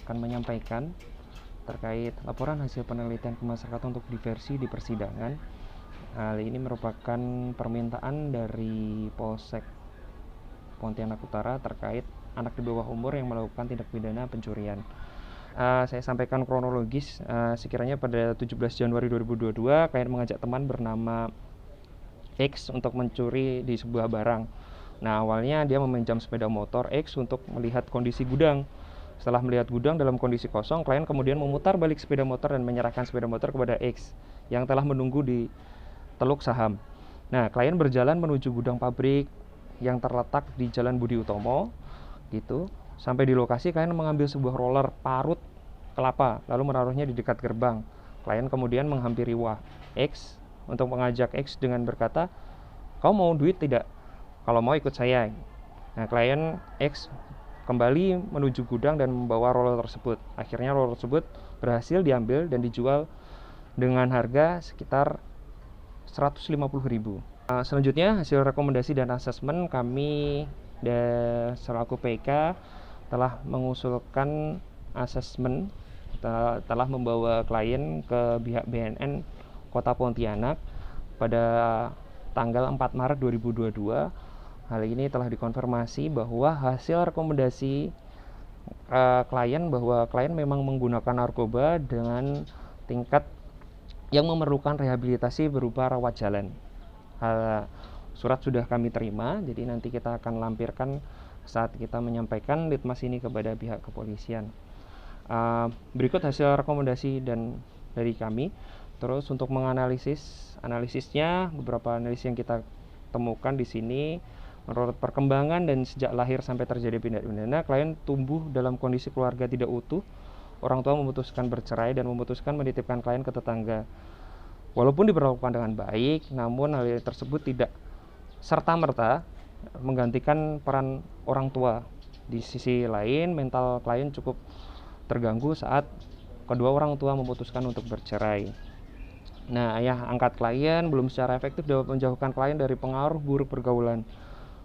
akan menyampaikan terkait laporan hasil penelitian pemasyarakatan untuk diversi di persidangan. Hal ini merupakan permintaan dari Polsek Pontianak Utara terkait anak di bawah umur yang melakukan tindak pidana pencurian. Saya sampaikan kronologis. Sekiranya pada 17 Januari 2022, klien mengajak teman bernama X untuk mencuri di sebuah barang. Nah, awalnya dia meminjam sepeda motor X untuk melihat kondisi gudang. Setelah melihat gudang dalam kondisi kosong, klien kemudian memutar balik sepeda motor dan menyerahkan sepeda motor kepada X yang telah menunggu di Teluk Saham. Nah, klien berjalan menuju gudang pabrik yang terletak di Jalan Budi Utomo gitu. Sampai di lokasi, klien mengambil sebuah roller parut kelapa lalu menaruhnya di dekat gerbang. Klien kemudian menghampiri X untuk mengajak X dengan berkata, "Kau mau duit tidak? Kalau mau ikut saya." Nah, klien X kembali menuju gudang dan membawa roller tersebut. Akhirnya roller tersebut berhasil diambil dan dijual dengan harga sekitar 150.000. Selanjutnya, hasil rekomendasi dan asesmen kami selaku PK telah mengusulkan asesmen, telah membawa klien ke pihak BNN Kota Pontianak pada tanggal 4 Maret 2022. Hal ini telah dikonfirmasi bahwa hasil rekomendasi klien bahwa klien memang menggunakan narkoba dengan tingkat yang memerlukan rehabilitasi berupa rawat jalan. Surat sudah kami terima, jadi nanti kita akan lampirkan saat kita menyampaikan litmas ini kepada pihak kepolisian. Berikut hasil rekomendasi dan dari kami. Terus untuk analisisnya, beberapa analisis yang kita temukan di sini, menurut perkembangan dan sejak lahir sampai terjadi tindak pidana, klien tumbuh dalam kondisi keluarga tidak utuh. Orang tua memutuskan bercerai dan memutuskan menitipkan klien ke tetangga. Walaupun diperlakukan dengan baik, namun hal tersebut tidak serta-merta menggantikan peran orang tua. Di sisi lain, mental klien cukup terganggu saat kedua orang tua memutuskan untuk bercerai. Nah, ayah angkat klien belum secara efektif dapat menjauhkan klien dari pengaruh buruk pergaulan.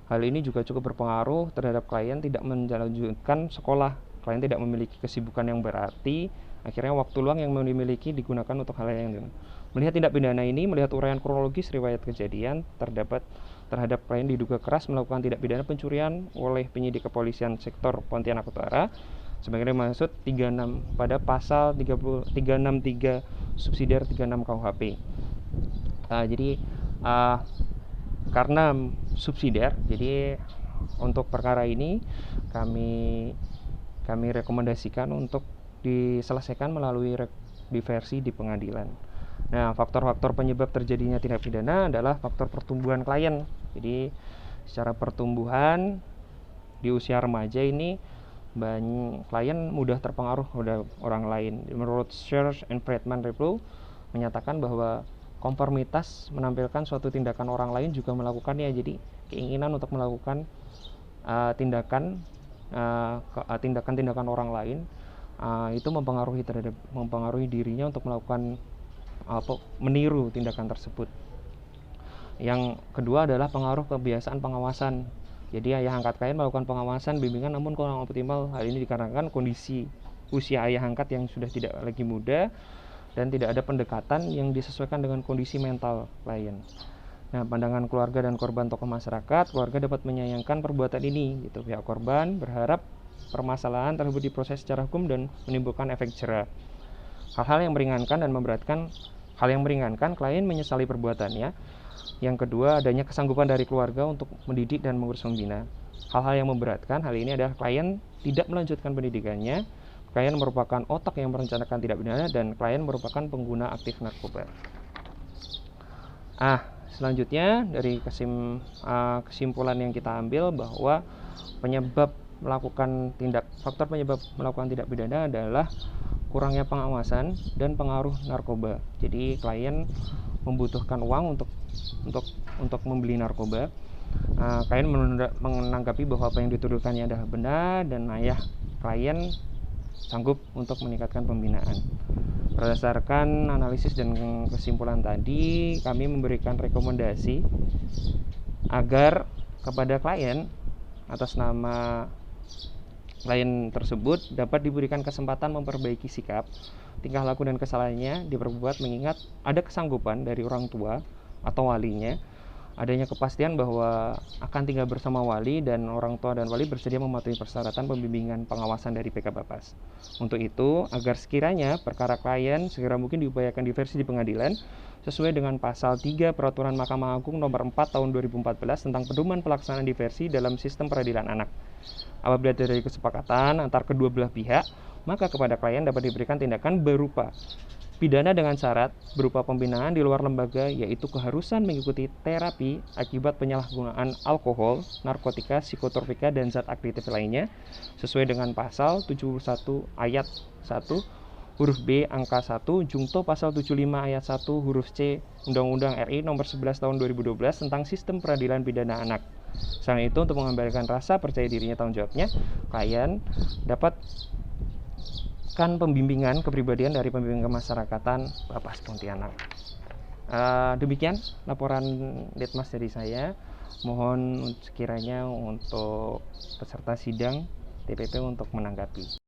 Hal ini juga cukup berpengaruh terhadap klien tidak melanjutkan sekolah. Klien tidak memiliki kesibukan yang berarti. Akhirnya waktu luang yang dimiliki digunakan untuk hal yang lain. Melihat tindak pidana ini, melihat uraian kronologis riwayat kejadian terhadap klien diduga keras melakukan tindak pidana pencurian oleh penyidik kepolisian sektor Pontianak Utara sebagaimana dimaksud 36 pada pasal 363 subsidiar 36 KUHP. Jadi karena subsidiar, jadi untuk perkara ini kami rekomendasikan untuk diselesaikan melalui diversi di pengadilan. Nah, faktor-faktor penyebab terjadinya tindak pidana adalah faktor pertumbuhan klien. Jadi secara pertumbuhan di usia remaja ini klien mudah terpengaruh oleh orang lain. Menurut Search and Friedman Review menyatakan bahwa konformitas menampilkan suatu tindakan orang lain juga melakukannya. Jadi keinginan untuk melakukan tindakan orang lain itu mempengaruhi dirinya untuk melakukan meniru tindakan tersebut. Yang kedua adalah pengaruh kebiasaan pengawasan. Jadi ayah angkat klien melakukan pengawasan bimbingan namun kurang optimal. Hal ini dikarenakan kondisi usia ayah angkat yang sudah tidak lagi muda dan tidak ada pendekatan yang disesuaikan dengan kondisi mental klien. Nah, pandangan keluarga dan korban tokoh masyarakat, keluarga dapat menyayangkan perbuatan ini. Gitu. Pihak korban berharap permasalahan tersebut diproses secara hukum dan menimbulkan efek jera. Hal-hal yang meringankan dan memberatkan, klien menyesali perbuatannya. Yang kedua, adanya kesanggupan dari keluarga untuk mendidik dan mengurus pembina. Hal-hal yang memberatkan, hal ini adalah klien tidak melanjutkan pendidikannya, klien merupakan otak yang merencanakan tindak pidana, dan klien merupakan pengguna aktif narkoba. Selanjutnya dari kesimpulan yang kita ambil bahwa faktor penyebab melakukan tindak pidana adalah kurangnya pengawasan dan pengaruh narkoba. Jadi klien membutuhkan uang untuk membeli narkoba. Klien menanggapi bahwa apa yang dituduhkannya adalah benar dan ayah klien sanggup untuk meningkatkan pembinaan. Berdasarkan analisis dan kesimpulan tadi, kami memberikan rekomendasi agar kepada klien atas nama Klien tersebut dapat diberikan kesempatan memperbaiki sikap, tingkah laku dan kesalahannya diperbuat mengingat ada kesanggupan dari orang tua atau walinya, adanya kepastian bahwa akan tinggal bersama wali dan orang tua dan wali bersedia mematuhi persyaratan pembimbingan pengawasan dari PK Bapas. Untuk itu, agar sekiranya perkara klien segera mungkin diupayakan diversi di pengadilan sesuai dengan pasal 3 Peraturan Mahkamah Agung nomor 4 tahun 2014 tentang pedoman pelaksanaan diversi dalam sistem peradilan anak. Apabila terjadi kesepakatan antar kedua belah pihak, maka kepada klien dapat diberikan tindakan berupa pidana dengan syarat berupa pembinaan di luar lembaga, yaitu keharusan mengikuti terapi akibat penyalahgunaan alkohol, narkotika, psikotropika, dan zat aktif lainnya sesuai dengan pasal 71 ayat 1 huruf B angka 1 Jungto pasal 75 ayat 1 huruf C Undang-Undang RI nomor 11 tahun 2012 tentang sistem peradilan pidana anak. Selain itu, untuk mengembalikan rasa percaya dirinya tanggung jawabnya, klien dapat pembimbingan kepribadian dari pembimbing kemasyarakatan Bapas Pontianak. Demikian laporan Ditmas dari saya. Mohon sekiranya untuk peserta sidang TPP untuk menanggapi.